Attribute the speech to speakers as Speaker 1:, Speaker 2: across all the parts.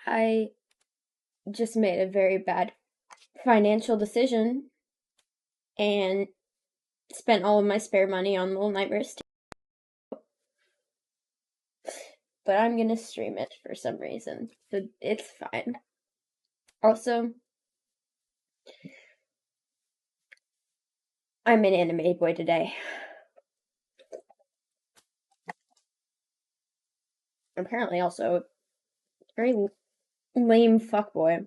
Speaker 1: I just made a very bad financial decision and spent all of my spare money on Little Nightmares 2. But I'm gonna stream it for some reason, so it's fine. Also, I'm an anime boy today. Apparently also very lame fuckboy.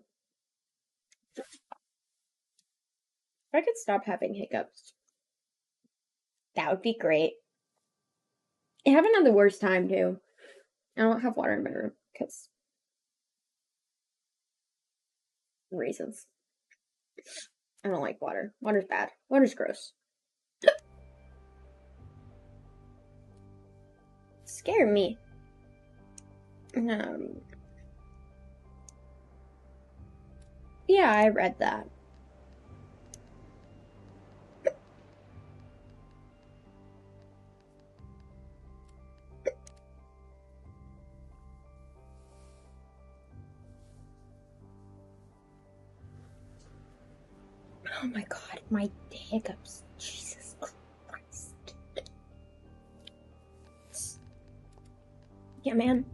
Speaker 1: If I could stop having hiccups, that would be great. I haven't had the worst time too. I don't have water in my room because reasons. I don't like water. Water's bad. Water's gross. Scare me. Yeah, I read that. Oh my god, my hiccups. Jesus Christ. Yeah, man.